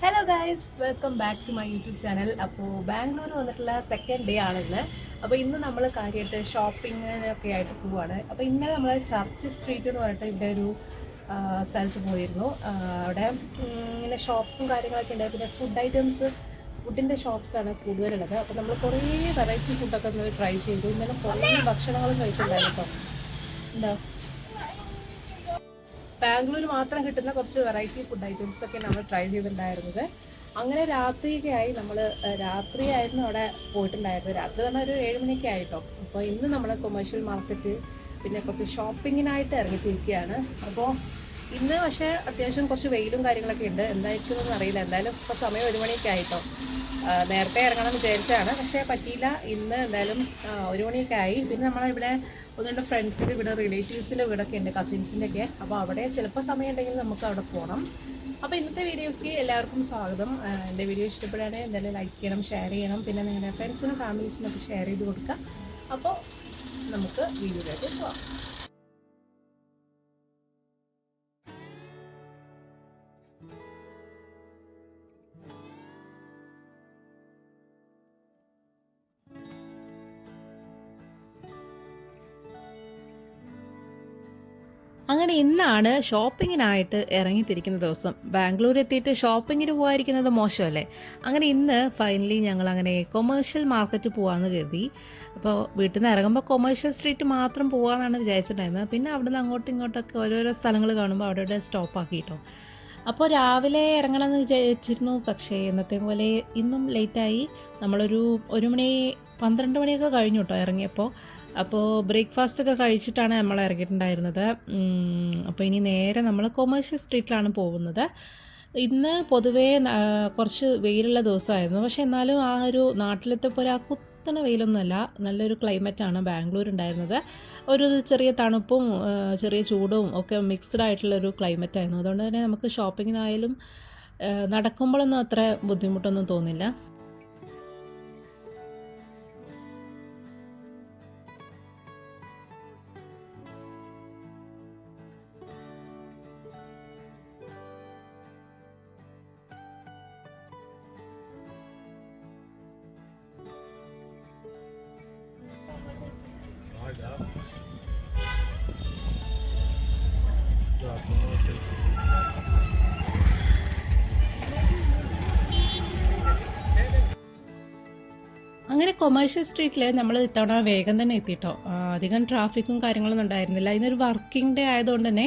Hello guys, welcome back to my YouTube channel. അപ്പോൾ ബാംഗ്ലൂർ വന്നിട്ടുള്ള second day ആണിന്ന്. അപ്പോൾ ഇന്ന് നമ്മൾ കാര്യമായിട്ട് ഷോപ്പിങ്ങിനൊക്കെ ആയിട്ട് പോവുകയാണ്. അപ്പോൾ ഇന്നലെ നമ്മൾ ചർച്ച് സ്ട്രീറ്റ് എന്ന് പറഞ്ഞിട്ട് ഇവിടെ ഒരു സ്ഥലത്ത് പോയിരുന്നു. അവിടെ ഇങ്ങനെ ഷോപ്സും കാര്യങ്ങളൊക്കെ ഉണ്ട്. പിന്നെ ഫുഡിൻ്റെ ഷോപ്സാണ് കൂടുതലുള്ളത്. അപ്പോൾ നമ്മൾ കുറേ വെറൈറ്റി ഫുഡൊക്കെ ഒന്ന് ട്രൈ ചെയ്തു. ഇന്നലെ കുറേ ഭക്ഷണങ്ങളും കഴിച്ചിട്ടുണ്ടായിരുന്നു കേട്ടോ. എന്താ ബാംഗ്ലൂർ മാത്രം കിട്ടുന്ന കുറച്ച് വെറൈറ്റി ഫുഡ് ഐറ്റംസ് ഒക്കെ നമ്മൾ ട്രൈ ചെയ്തിട്ടുണ്ടായിരുന്നത്. അങ്ങനെ രാത്രിയായിരുന്നു അവിടെ പോയിട്ടുണ്ടായിരുന്നത്. രാത്രി പറഞ്ഞാൽ ഒരു 7 മണിയൊക്കെ ആയിട്ടോ. അപ്പോൾ ഇന്ന് നമ്മൾ കൊമേഴ്ഷ്യൽ മാർക്കറ്റ് പിന്നെ കുറച്ച് ഷോപ്പിങ്ങിനായിട്ട് ഇറങ്ങിത്തിരിക്കുകയാണ്. അപ്പോൾ ഇന്ന് പക്ഷേ അത്യാവശ്യം കുറച്ച് വെയിലും കാര്യങ്ങളൊക്കെ ഉണ്ട്. എന്തായിരിക്കുമെന്ന് അറിയില്ല. എന്തായാലും ഇപ്പോൾ സമയം 1 മണിയൊക്കെ ആയിട്ടോ. നേരത്തെ ഇറങ്ങണം വിചാരിച്ചാണ്, പക്ഷേ പറ്റിയില്ല. ഇന്ന് എന്തായാലും 1 മണിയൊക്കെ ആയി. പിന്നെ നമ്മളിവിടെ ഒന്ന് രണ്ട് ഫ്രണ്ട്സിൻ്റെ വീട്, റിലേറ്റീവ്സിൻ്റെ വീടൊക്കെ ഉണ്ട്, കസിൻസിൻ്റെ ഒക്കെ. അപ്പോൾ അവിടെ ചിലപ്പോൾ സമയം ഉണ്ടെങ്കിൽ നമുക്ക് അവിടെ പോകണം. അപ്പോൾ ഇന്നത്തെ വീഡിയോയ്ക്ക് എല്ലാവർക്കും സ്വാഗതം. എൻ്റെ വീഡിയോ ഇഷ്ടപ്പെടുകയാണെങ്കിൽ എന്തായാലും ലൈക്ക് ചെയ്യണം, ഷെയർ ചെയ്യണം. പിന്നെ നിങ്ങളുടെ ഫ്രണ്ട്സിനും ഫാമിലീസിനൊക്കെ ഷെയർ ചെയ്ത് കൊടുക്കുക. അപ്പോൾ നമുക്ക് വീഡിയോയിലേക്ക് പോകാം. അങ്ങനെ ഇന്നാണ് ഷോപ്പിങ്ങിനായിട്ട് ഇറങ്ങിത്തിരിക്കുന്ന ദിവസം. ബാംഗ്ലൂർ എത്തിയിട്ട് ഷോപ്പിങ്ങിന് പോകാതിരിക്കുന്നത് മോശമല്ലേ? അങ്ങനെ ഇന്ന് ഫൈനലി ഞങ്ങൾ അങ്ങനെ കൊമേഴ്ഷ്യൽ മാർക്കറ്റ് പോകാമെന്ന് കരുതി. അപ്പോൾ വീട്ടിൽ നിന്ന് ഇറങ്ങുമ്പോൾ കൊമേഴ്ഷ്യൽ സ്ട്രീറ്റ് മാത്രം പോകാമെന്നാണ് വിചാരിച്ചിട്ടുണ്ടായിരുന്നത്. പിന്നെ അവിടെ നിന്ന് അങ്ങോട്ടും ഇങ്ങോട്ടൊക്കെ ഓരോരോ സ്ഥലങ്ങൾ കാണുമ്പോൾ അവിടെ സ്റ്റോപ്പാക്കിയിട്ടോ. അപ്പോൾ രാവിലെ ഇറങ്ങണമെന്ന് വിചാരിച്ചിരുന്നു, പക്ഷേ ഇന്നത്തെ പോലെ ഇന്നും ലേറ്റായി. നമ്മളൊരു 1 മണി 12 മണിയൊക്കെ കഴിഞ്ഞു കേട്ടോ ഇറങ്ങിയപ്പോൾ. അപ്പോൾ ബ്രേക്ക്ഫാസ്റ്റൊക്കെ കഴിച്ചിട്ടാണ് നമ്മൾ ഇറങ്ങിയിട്ടുണ്ടായിരുന്നത്. അപ്പോൾ ഇനി നേരെ നമ്മൾ കൊമേഴ്ഷ്യൽ സ്ട്രീറ്റിലാണ് പോകുന്നത്. ഇന്ന് പൊതുവേ കുറച്ച് വെയിലുള്ള ദിവസമായിരുന്നു, പക്ഷേ എന്നാലും ആ ഒരു നാട്ടിലെത്തിയപ്പോൾ ആ കുത്തണ വെയിലൊന്നുമല്ല, നല്ലൊരു ക്ലൈമറ്റാണ് ബാംഗ്ലൂർ ഉണ്ടായിരുന്നത്. ഒരു ചെറിയ തണുപ്പും ചെറിയ ചൂടും ഒക്കെ മിക്സ്ഡ് ആയിട്ടുള്ളൊരു ക്ലൈമറ്റായിരുന്നു. അതുകൊണ്ട് തന്നെ നമുക്ക് ഷോപ്പിങ്ങിനായാലും നടക്കുമ്പോഴൊന്നും അത്ര ബുദ്ധിമുട്ടൊന്നും തോന്നില്ല. അങ്ങനെ കൊമേഴ്ഷ്യൽ സ്ട്രീറ്റിൽ നമ്മൾ ഇത്തവണ വേഗം തന്നെ എത്തിയിട്ടോ. അധികം ട്രാഫിക്കും കാര്യങ്ങളൊന്നും ഉണ്ടായിരുന്നില്ല. ഇന്നൊരു വർക്കിംഗ് ഡേ ആയതുകൊണ്ട് തന്നെ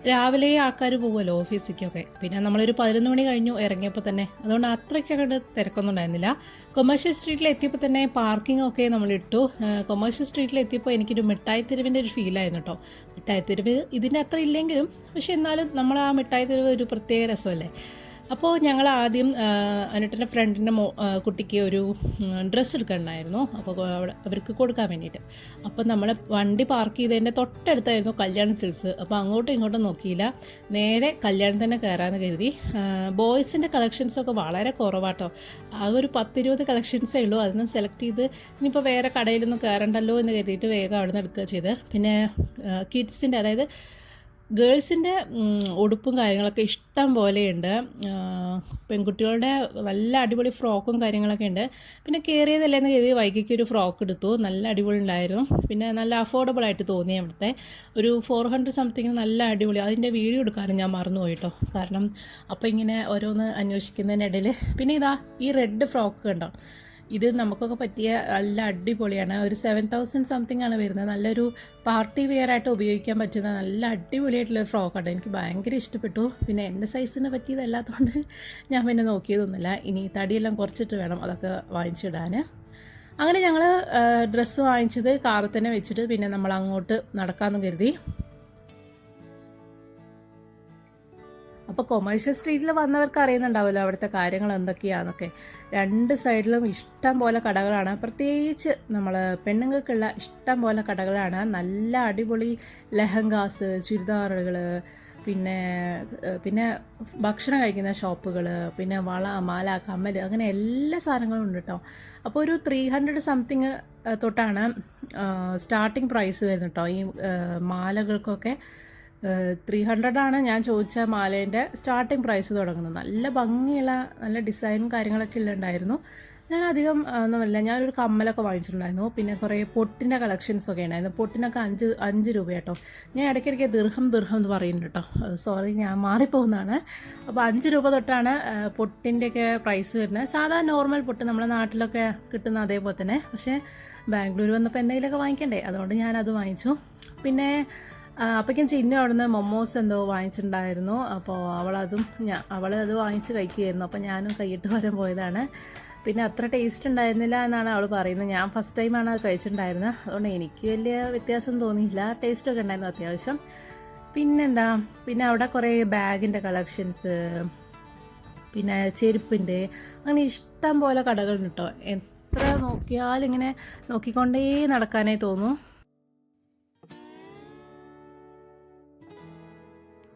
രാവിലെ ആൾക്കാർ പോകുമല്ലോ ഓഫീസിലേക്കൊക്കെ. പിന്നെ നമ്മളൊരു 11 മണി കഴിഞ്ഞു ഇറങ്ങിയപ്പോൾ തന്നെ, അതുകൊണ്ട് അത്രയ്ക്കങ്ങോട്ട് തിരക്കൊന്നും ഉണ്ടായിരുന്നില്ല. കൊമേഴ്ഷ്യൽ സ്ട്രീറ്റിൽ എത്തിയപ്പോൾ തന്നെ പാർക്കിംഗ് ഒക്കെ നമ്മളിട്ടു. കൊമേഴ്ഷ്യൽ സ്ട്രീറ്റിൽ എത്തിയപ്പോൾ എനിക്കൊരു മിഠായി തെരുവിൻ്റെ ഒരു ഫീലായിരുന്നു കേട്ടോ. മിഠായി തെരുവ് ഇതിൻ്റെ അത്ര ഇല്ലെങ്കിലും, പക്ഷെ എന്നാലും നമ്മൾ ആ മിഠായി തെരുവ് ഒരു പ്രത്യേക രസമല്ലേ. അപ്പോൾ ഞങ്ങൾ ആദ്യം എന്നിട്ടെൻ്റെ ഫ്രണ്ടിൻ്റെ കുട്ടിക്ക് ഒരു ഡ്രസ്സ് എടുക്കണമായിരുന്നു. അപ്പോൾ അവർക്ക് കൊടുക്കാൻ വേണ്ടിയിട്ട്. അപ്പോൾ നമ്മൾ വണ്ടി പാർക്ക് ചെയ്തതിൻ്റെ തൊട്ടടുത്തായിരുന്നു കല്യാൺ സിൽക്സ്. അപ്പോൾ അങ്ങോട്ടും ഇങ്ങോട്ടും നോക്കിയില്ല, നേരെ കല്യാണം തന്നെ കയറാമെന്ന് കരുതി. ബോയ്സിൻ്റെ കളക്ഷൻസൊക്കെ വളരെ കുറവാട്ടോ. ആകെ ഒരു 10-20 കളക്ഷൻസേ ഉള്ളൂ. അതിന് സെലക്ട് ചെയ്ത് ഇനിയിപ്പോൾ വേറെ കടയിലൊന്നും കയറണ്ടല്ലോ എന്ന് കരുതിയിട്ട് വേഗം അവിടെ നിന്ന് എടുക്കുക ചെയ്ത്. പിന്നെ കിഡ്സിൻ്റെ, അതായത് ഗേൾസിൻ്റെ ഉടുപ്പും കാര്യങ്ങളൊക്കെ ഇഷ്ടം പോലെയുണ്ട്. പെൺകുട്ടികളുടെ നല്ല അടിപൊളി ഫ്രോക്കും കാര്യങ്ങളൊക്കെ ഉണ്ട്. പിന്നെ കയറിയതല്ലേന്ന് കരുതി വൈകിക്ക് ഒരു ഫ്രോക്ക് എടുത്തു. നല്ല അടിപൊളി ഉണ്ടായിരുന്നു. പിന്നെ നല്ല അഫോർഡബിൾ ആയിട്ട് തോന്നി. അവിടുത്തെ ഒരു 400 സംതിങ് നല്ല അടിപൊളി. അതിൻ്റെ വീഡിയോ എടുക്കാനും ഞാൻ മറന്നുപോയി കേട്ടോ. കാരണം അപ്പോൾ ഇങ്ങനെ ഓരോന്ന് അന്വേഷിക്കുന്നതിനിടയിൽ പിന്നെ ഇതാ ഈ റെഡ് ഫ്രോക്ക് കണ്ടോ. ഇത് നമുക്കൊക്കെ പറ്റിയ നല്ല അടിപൊളിയാണ്. ഒരു 7000 സംതിങ് ആണ് വരുന്നത്. നല്ലൊരു പാർട്ടി വെയർ ആയിട്ട് ഉപയോഗിക്കാൻ പറ്റുന്ന നല്ല അടിപൊളിയായിട്ടുള്ള ഫ്രോക്കാണ്. എനിക്ക് ഭയങ്കര ഇഷ്ടപ്പെട്ടു. പിന്നെ എൻ്റെ സൈസിന് പറ്റിയതല്ലാത്തതുകൊണ്ട് ഞാൻ പിന്നെ നോക്കിയതൊന്നുമില്ല. ഇനി തടിയെല്ലാം കുറച്ചിട്ട് വേണം അതൊക്കെ വാങ്ങിച്ചിടാൻ. അങ്ങനെ ഞങ്ങൾ ഡ്രസ്സ് വാങ്ങിച്ചത് കാറിൽ തന്നെ വെച്ചിട്ട് പിന്നെ നമ്മൾ അങ്ങോട്ട് നടക്കാമെന്ന് കരുതി. അപ്പോൾ കൊമേഴ്ഷ്യൽ സ്ട്രീറ്റിൽ വന്നവർക്ക് അറിയുന്നുണ്ടാവുമല്ലോ അവിടുത്തെ കാര്യങ്ങൾ എന്തൊക്കെയാണെന്നൊക്കെ. 2 സൈഡിലും ഇഷ്ടം പോലെ കടകളാണ്. പ്രത്യേകിച്ച് നമ്മൾ പെണ്ണുങ്ങൾക്കുള്ള ഇഷ്ടം പോലെ കടകളാണ്. നല്ല അടിപൊളി ലെഹങ്കാസ്, ചുരിദാറുകൾ, പിന്നെ ഭക്ഷണം കഴിക്കുന്ന ഷോപ്പുകൾ, പിന്നെ വള, മാല, കമ്മൽ, അങ്ങനെ എല്ലാ സാധനങ്ങളും ഉണ്ട് കേട്ടോ. അപ്പോൾ ഒരു 300 സംതിങ് തൊട്ടാണ് സ്റ്റാർട്ടിങ് പ്രൈസ് വരുന്നത് കേട്ടോ ഈ മാലകൾക്കൊക്കെ. 300 ഞാൻ ചോദിച്ച മാലേൻ്റെ സ്റ്റാർട്ടിങ് പ്രൈസ് തുടങ്ങുന്നത്. നല്ല ഭംഗിയുള്ള നല്ല ഡിസൈനും കാര്യങ്ങളൊക്കെ ഉള്ളുണ്ടായിരുന്നു. ഞാൻ അധികം ഒന്നുമല്ല, ഞാനൊരു കമ്മലൊക്കെ വാങ്ങിച്ചിട്ടുണ്ടായിരുന്നു. പിന്നെ കുറേ പൊട്ടിൻ്റെ കളക്ഷൻസൊക്കെ ഉണ്ടായിരുന്നു. പൊട്ടിനൊക്കെ 5 രൂപ കേട്ടോ. ഞാൻ ഇടയ്ക്കിടയ്ക്ക് ദിർഹം എന്ന് പറയുന്നുണ്ട് കേട്ടോ, സോറി ഞാൻ മാറിപ്പോകുന്നതാണ്. അപ്പോൾ 5 രൂപ തൊട്ടാണ് പൊട്ടിൻ്റെയൊക്കെ പ്രൈസ് വരുന്നത്. സാധാ നോർമൽ പൊട്ട് നമ്മുടെ നാട്ടിലൊക്കെ കിട്ടുന്ന അതേപോലെ തന്നെ. പക്ഷേ ബാംഗ്ലൂർ വന്നപ്പോൾ എന്തെങ്കിലുമൊക്കെ വാങ്ങിക്കണ്ടേ, അതുകൊണ്ട് ഞാനത് വാങ്ങിച്ചു. പിന്നെ അപ്പോഴേക്കും ചിന്നു അവിടുന്ന് മൊമോസ് എന്തോ വാങ്ങിച്ചിട്ടുണ്ടായിരുന്നു. അപ്പോൾ അവളത് വാങ്ങിച്ച് കഴിക്കുകയായിരുന്നു. അപ്പോൾ ഞാനും കൈയിട്ട് വരാൻ പോയതാണ്. പിന്നെ അത്ര ടേസ്റ്റ് ഉണ്ടായിരുന്നില്ല എന്നാണ് അവൾ പറയുന്നത്. ഞാൻ ഫസ്റ്റ് ടൈമാണ് അത് കഴിച്ചിട്ടുണ്ടായിരുന്നത്, അതുകൊണ്ട് എനിക്ക് വലിയ വ്യത്യാസം തോന്നിയില്ല. ടേസ്റ്റൊക്കെ ഉണ്ടായിരുന്നു അത്യാവശ്യം. പിന്നെ അവിടെ കുറേ ബാഗിൻ്റെ കളക്ഷൻസ്, പിന്നെ ചെരുപ്പിൻ്റെ, അങ്ങനെ ഇഷ്ടം പോലെ കടകളുണ്ട് കേട്ടോ. എത്ര നോക്കിയാലും ഇങ്ങനെ നോക്കിക്കൊണ്ടേ നടക്കാനേ തോന്നും.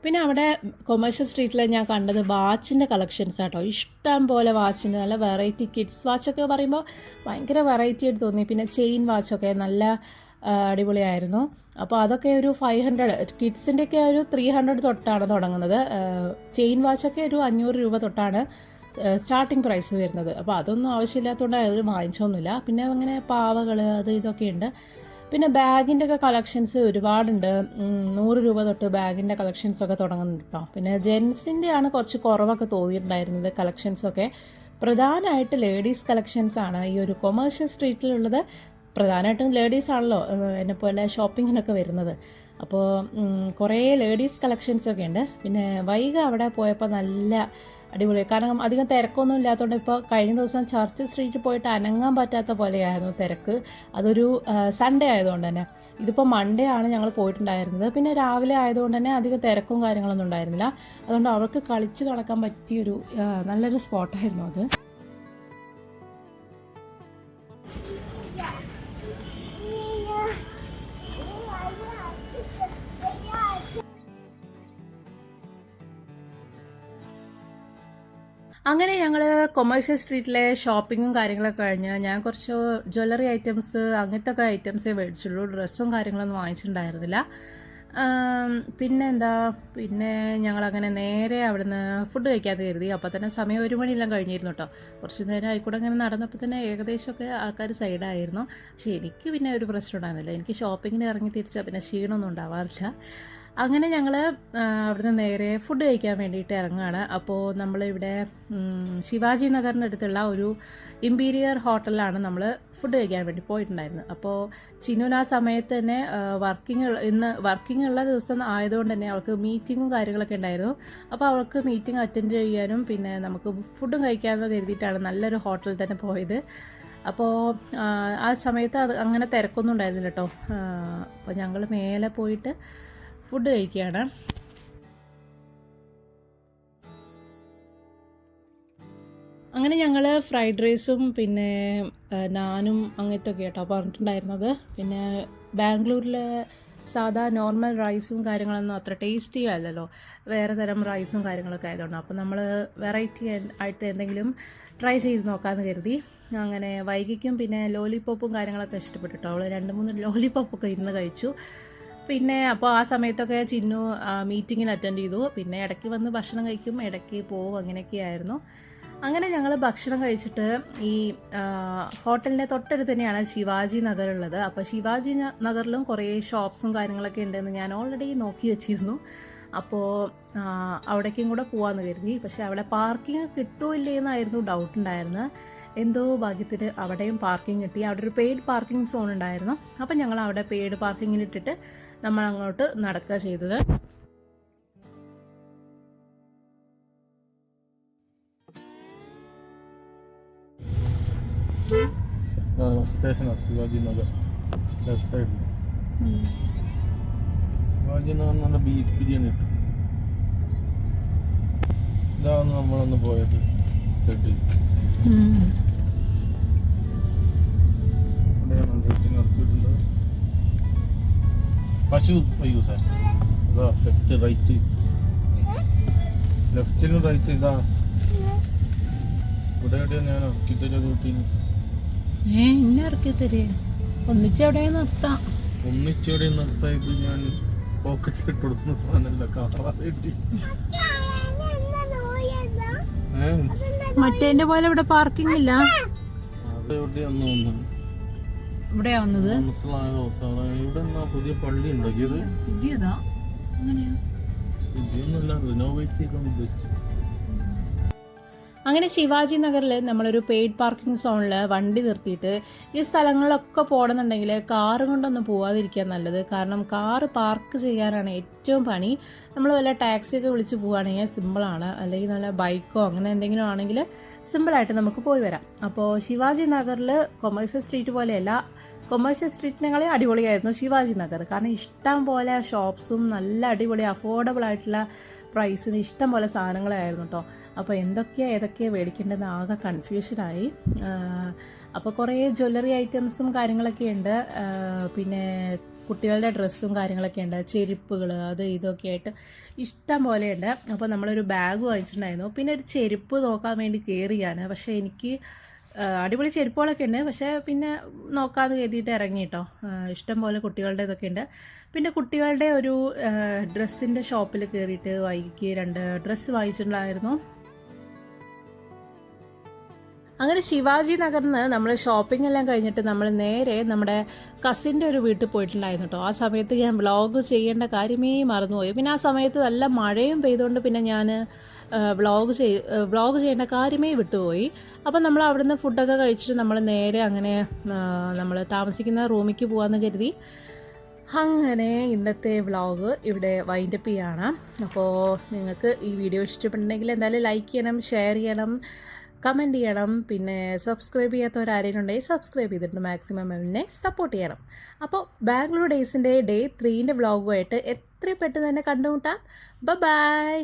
പിന്നെ അവിടെ കൊമേഴ്ഷ്യൽ സ്ട്രീറ്റിൽ ഞാൻ കണ്ടത് വാച്ചിൻ്റെ കളക്ഷൻസ് ആട്ടോ. ഇഷ്ടം പോലെ വാച്ചിൻ്റെ നല്ല വെറൈറ്റി, കിഡ്സ് വാച്ചൊക്കെ പറയുമ്പോൾ ഭയങ്കര വെറൈറ്റി ആയിട്ട് തോന്നി. പിന്നെ ചെയിൻ വാച്ചൊക്കെ നല്ല അടിപൊളിയായിരുന്നു. അപ്പോൾ അതൊക്കെ ഒരു 500, കിഡ്സിൻ്റെയൊക്കെ ഒരു 300 തൊട്ടാണ് തുടങ്ങുന്നത്. ചെയിൻ വാച്ചൊക്കെ ഒരു 500 രൂപ തൊട്ടാണ് സ്റ്റാർട്ടിങ് പ്രൈസ് വരുന്നത്. അപ്പോൾ അതൊന്നും ആവശ്യമില്ലാത്തതുകൊണ്ട് അത് വാങ്ങിച്ചൊന്നുമില്ല. പിന്നെ അങ്ങനെ പാവകൾ അത് ഇതൊക്കെ ഉണ്ട്. പിന്നെ ബാഗിൻ്റെ ഒക്കെ കളക്ഷൻസ് ഒരുപാടുണ്ട്. 100 രൂപ തൊട്ട് ബാഗിൻ്റെ കളക്ഷൻസൊക്കെ തുടങ്ങുന്നുണ്ട് കേട്ടോ. പിന്നെ ജെൻസിൻ്റെയാണ് കുറച്ച് കുറവൊക്കെ തോന്നിയിട്ടുണ്ടായിരുന്നത് കളക്ഷൻസൊക്കെ. പ്രധാനമായിട്ട് ലേഡീസ് കളക്ഷൻസാണ് ഈ ഒരു കൊമേഴ്ഷ്യൽ സ്ട്രീറ്റിലുള്ളത്. പ്രധാനമായിട്ടും ലേഡീസ് ആണല്ലോ എന്നെപ്പോലെ ഷോപ്പിങ്ങിനൊക്കെ വരുന്നത്. അപ്പോൾ കുറേ ലേഡീസ് കളക്ഷൻസൊക്കെ ഉണ്ട്. പിന്നെ വൈകി അവിടെ പോയപ്പോൾ നല്ല അടിപൊളി, കാരണം അധികം തിരക്കൊന്നും ഇല്ലാത്തതുകൊണ്ട്. ഇപ്പോൾ കഴിഞ്ഞ ദിവസം ചർച്ച് സ്ട്രീറ്റിൽ പോയിട്ട് അനങ്ങാൻ പറ്റാത്ത പോലെയായിരുന്നു തിരക്ക്. അതൊരു സൺഡേ ആയതുകൊണ്ട് തന്നെ. ഇതിപ്പോൾ മൺഡേ ആണ് ഞങ്ങൾ പോയിട്ടുണ്ടായിരുന്നത്. പിന്നെ രാവിലെ ആയതുകൊണ്ട് തന്നെ അധികം തിരക്കും കാര്യങ്ങളൊന്നും ഉണ്ടായിരുന്നില്ല. അതുകൊണ്ട് അവർക്ക് കളിച്ച് നടക്കാൻ പറ്റിയൊരു നല്ലൊരു സ്പോട്ടായിരുന്നു അത്. അങ്ങനെ ഞങ്ങൾ കൊമേഴ്ഷ്യൽ സ്ട്രീറ്റിലെ ഷോപ്പിങ്ങും കാര്യങ്ങളൊക്കെ കഴിഞ്ഞ് ഞാൻ കുറച്ച് ജ്വല്ലറി ഐറ്റംസ് അങ്ങനത്തെ ഒക്കെ ഐറ്റംസേ മേടിച്ചുള്ളൂ. ഡ്രസ്സും കാര്യങ്ങളൊന്നും വാങ്ങിച്ചിട്ടുണ്ടായിരുന്നില്ല. പിന്നെ ഞങ്ങളങ്ങനെ നേരെ അവിടുന്ന് ഫുഡ് കഴിക്കാതെ കരുതി. അപ്പോൾ തന്നെ സമയം 1 മണിയെല്ലാം കഴിഞ്ഞിരുന്നു കേട്ടോ. കുറച്ച് നേരം ആയിക്കൂടെ അങ്ങനെ നടന്നപ്പോൾ തന്നെ ഏകദേശമൊക്കെ ആൾക്കാർ സൈഡായിരുന്നു. പക്ഷേ എനിക്ക് പിന്നെ ഒരു പ്രശ്നം ഉണ്ടായിരുന്നില്ല. എനിക്ക് ഷോപ്പിങ്ങിന് ഇറങ്ങി തിരിച്ചാൽ പിന്നെ ക്ഷീണമൊന്നും ഉണ്ടാവാറില്ല. അങ്ങനെ ഞങ്ങൾ അവിടുന്ന് നേരെ ഫുഡ് കഴിക്കാൻ വേണ്ടിയിട്ട് ഇറങ്ങുകയാണ്. അപ്പോൾ നമ്മളിവിടെ ശിവാജി നഗറിനടുത്തുള്ള ഒരു ഇമ്പീരിയർ ഹോട്ടലിലാണ് നമ്മൾ ഫുഡ് കഴിക്കാൻ വേണ്ടി പോയിട്ടുണ്ടായിരുന്നത്. അപ്പോൾ ചിന്നുവിന് ആ സമയത്ത് തന്നെ വർക്കിംഗ് ഉള്ള ദിവസം ആയതുകൊണ്ട് തന്നെ അവൾക്ക് മീറ്റിങ്ങും കാര്യങ്ങളൊക്കെ ഉണ്ടായിരുന്നു. അപ്പോൾ അവൾക്ക് മീറ്റിംഗ് അറ്റൻഡ് ചെയ്യാനും പിന്നെ നമുക്ക് ഫുഡും കഴിക്കാമെന്ന് കരുതിയിട്ടാണ് നല്ലൊരു ഹോട്ടലിൽ തന്നെ പോയത്. അപ്പോൾ ആ സമയത്ത് അത് അങ്ങനെ തിരക്കൊന്നും ഉണ്ടായിരുന്നില്ല കേട്ടോ. അപ്പോൾ ഞങ്ങൾ മേലെ പോയിട്ട് ഫുഡ് കഴിക്കുകയാണ്. അങ്ങനെ ഞങ്ങൾ ഫ്രൈഡ് റൈസും പിന്നെ നാനും അങ്ങനത്തെ ഒക്കെ കേട്ടോ പറഞ്ഞിട്ടുണ്ടായിരുന്നത്. പിന്നെ ബാംഗ്ലൂരിലെ സാധാ നോർമൽ റൈസും കാര്യങ്ങളൊന്നും അത്ര ടേസ്റ്റി അല്ലല്ലോ, വേറെ തരം റൈസും കാര്യങ്ങളൊക്കെ ആയതുകൊണ്ട്. അപ്പോൾ നമ്മൾ വെറൈറ്റി ആയിട്ട് എന്തെങ്കിലും ട്രൈ ചെയ്ത് നോക്കാമെന്ന് കരുതി. അങ്ങനെ വൈകിക്കും പിന്നെ ലോലിപോപ്പും കാര്യങ്ങളൊക്കെ ഇഷ്ടപ്പെട്ടിട്ടോ. അവൾ 2-3 ലോലിപോപ്പൊക്കെ ഇന്ന് കഴിച്ചു. പിന്നെ അപ്പോൾ ആ സമയത്തൊക്കെ ചിന്നു മീറ്റിങ്ങിന് അറ്റൻഡ് ചെയ്തു. പിന്നെ ഇടയ്ക്ക് വന്ന് ഭക്ഷണം കഴിക്കും, ഇടയ്ക്ക് പോവും, അങ്ങനെയൊക്കെയായിരുന്നു. അങ്ങനെ ഞങ്ങൾ ഭക്ഷണം കഴിച്ചിട്ട് ഈ ഹോട്ടലിൻ്റെ തൊട്ടടുത്ത് തന്നെയാണ് ശിവാജി നഗറുള്ളത്. അപ്പോൾ ശിവാജി നഗറിലും കുറേ ഷോപ്സും കാര്യങ്ങളൊക്കെ ഉണ്ടെന്ന് ഞാൻ ഓൾറെഡി നോക്കി വെച്ചിരുന്നു. അപ്പോൾ അവിടേക്കും കൂടെ പോകാമെന്ന് കരുതി. പക്ഷേ അവിടെ പാർക്കിംഗ് കിട്ടുമോ ഇല്ലേന്നായിരുന്നു ഡൗട്ട് ഉണ്ടായിരുന്നത്. എന്തോ ഭാഗ്യത്തിന് അവിടെയും പാർക്കിംഗ് കിട്ടി. അവിടെ ഒരു പെയ്ഡ് പാർക്കിംഗ് സോൺ ഉണ്ടായിരുന്നു. അപ്പം ഞങ്ങൾ അവിടെ പെയ്ഡ് പാർക്കിങ്ങിലിട്ടിട്ട് നമ്മൾ അങ്ങോട്ട് നടക്കുക ചെയ്തത്. ശിവാജി നഗർ ശിവാജി നഗർ നല്ല ബീഫ് ബിരിയാണി കിട്ടും. ഇതാണ് നമ്മളൊന്ന് പോയത്. പശു അയ്യോ സാർ ഇതാ ലെഫ്റ്റിനും റൈറ്റ് ഇതാ ഇവിടെ എവിടെയാ ഞാൻ ഇറക്കി തരാ കൂട്ടിന്. ഇന്നെ ഇറക്കി തരേ ഒന്നിച്ചെവിടെ നിർത്താം. ഒന്നിച്ചെവിടെ നിർത്തായത് ഞാൻ പോക്കറ്റിൽ ഇട്ട് കൊടുക്കുന്ന സാധനമല്ല, കാറായിട്ട്. മറ്റേന്റെ പോലെ ഇവിടെ പാർക്കിംഗ് ഇല്ല. അത് എവിടെയാന്ന് തോന്നുന്നു. ഇവിടെയാ വന്നത്. മനസ്സിലായോ സാറേ? ഇവിടെ എന്നാ പുതിയ പള്ളി ഉണ്ടാക്കിയത്? പുതിയതാ? പുതിയൊന്നുമല്ല, റിനോവേറ്റ് ചെയ്താണ് ഉദ്ദേശിച്ചത്. അങ്ങനെ ശിവാജി നഗറിൽ നമ്മളൊരു പെയ്ഡ് പാർക്കിംഗ് സോണിൽ വണ്ടി നിർത്തിയിട്ട് ഈ സ്ഥലങ്ങളിലൊക്കെ പോകണമെന്നുണ്ടെങ്കിൽ കാറ് കൊണ്ടൊന്നും പോകാതിരിക്കാൻ നല്ലത്. കാരണം കാറ് പാർക്ക് ചെയ്യാനാണ് ഏറ്റവും പണി. നമ്മൾ വല്ല ടാക്സിയൊക്കെ വിളിച്ച് പോവുകയാണെങ്കിൽ സിമ്പിളാണ്. അല്ലെങ്കിൽ നല്ല ബൈക്കോ അങ്ങനെ എന്തെങ്കിലും ആണെങ്കിൽ സിമ്പിളായിട്ട് നമുക്ക് പോയി വരാം. അപ്പോൾ ശിവാജി നഗറിൽ കൊമേഴ്ഷ്യൽ സ്ട്രീറ്റ് പോലെയല്ല, കൊമേഴ്ഷ്യൽ സ്ട്രീറ്റിനെക്കാളെ അടിപൊളിയായിരുന്നു ശിവാജി നഗർ. കാരണം ഇഷ്ടം പോലെ ഷോപ്സും നല്ല അടിപൊളി അഫോർഡബിൾ ആയിട്ടുള്ള പ്രൈസിന് ഇഷ്ടം പോലെ സാധനങ്ങളായിരുന്നു കേട്ടോ. അപ്പോൾ ഏതൊക്കെയാണ് മേടിക്കേണ്ടതെന്ന് ആകെ കൺഫ്യൂഷനായി. അപ്പോൾ കുറേ ജ്വല്ലറി ഐറ്റംസും കാര്യങ്ങളൊക്കെ ഉണ്ട്. പിന്നെ കുട്ടികളുടെ ഡ്രസ്സും കാര്യങ്ങളൊക്കെ ഉണ്ട്, ചെരുപ്പുകൾ അത് ഇതൊക്കെ ആയിട്ട് ഇഷ്ടം പോലെയുണ്ട്. അപ്പോൾ നമ്മളൊരു ബാഗ് വാങ്ങിച്ചിട്ടുണ്ടായിരുന്നു. പിന്നെ ഒരു ചെരുപ്പ് നോക്കാൻ വേണ്ടി കയറിയാണ്. പക്ഷേ എനിക്ക് അടിപൊളി ചെരുപ്പുകളൊക്കെ ഉണ്ട്. പക്ഷേ പിന്നെ നോക്കാമെന്ന് കരുതിയിട്ട് ഇറങ്ങി കേട്ടോ. ഇഷ്ടം പോലെ കുട്ടികളുടെ ഇതൊക്കെ ഉണ്ട്. പിന്നെ കുട്ടികളുടെ ഒരു ഡ്രസ്സിൻ്റെ ഷോപ്പിൽ കയറിയിട്ട് വൈകിക്ക് 2 ഡ്രസ്സ് വാങ്ങിച്ചിട്ടുണ്ടായിരുന്നു. അങ്ങനെ ശിവാജി നഗറിൽ നിന്ന് നമ്മൾ ഷോപ്പിംഗ് എല്ലാം കഴിഞ്ഞിട്ട് നമ്മൾ നേരെ നമ്മുടെ കസിൻ്റെ ഒരു വീട്ടിൽ പോയിട്ടുണ്ടായിരുന്നു കേട്ടോ. ആ സമയത്ത് ഞാൻ വ്ളോഗ് ചെയ്യേണ്ട കാര്യമേ മറന്നുപോയി. പിന്നെ ആ സമയത്ത് നല്ല മഴയും പെയ്തുകൊണ്ട് പിന്നെ ഞാൻ വ്ളോഗ് ചെയ്യേണ്ട കാര്യമേ വിട്ടുപോയി. അപ്പം നമ്മൾ അവിടുന്ന് ഫുഡൊക്കെ കഴിച്ചിട്ട് നമ്മൾ നേരെ അങ്ങനെ നമ്മൾ താമസിക്കുന്ന റൂമിലേക്ക് പോകാമെന്ന് കരുതി. അങ്ങനെ ഇന്നത്തെ വ്ളോഗ് ഇവിടെ വൈൻഡപ്പ് ചെയ്യാണ്. അപ്പോൾ നിങ്ങൾക്ക് ഈ വീഡിയോ ഇഷ്ടപ്പെട്ടിട്ടുണ്ടെങ്കിൽ എന്തായാലും ലൈക്ക് ചെയ്യണം, ഷെയർ ചെയ്യണം, കമൻറ്റ് ചെയ്യണം. പിന്നെ സബ്സ്ക്രൈബ് ചെയ്യാത്തവരാരെങ്കിലും ഉണ്ടെങ്കിൽ സബ്സ്ക്രൈബ് ചെയ്തിട്ട് മാക്സിമം എന്നെ സപ്പോർട്ട് ചെയ്യണം. അപ്പോൾ ബാംഗ്ലൂർ ഡേയ്സിൻ്റെ Day 3 വ്ളോഗുമായിട്ട് എത്രയും പെട്ടെന്ന് തന്നെ കണ്ടുമുട്ടാം. ബൈ.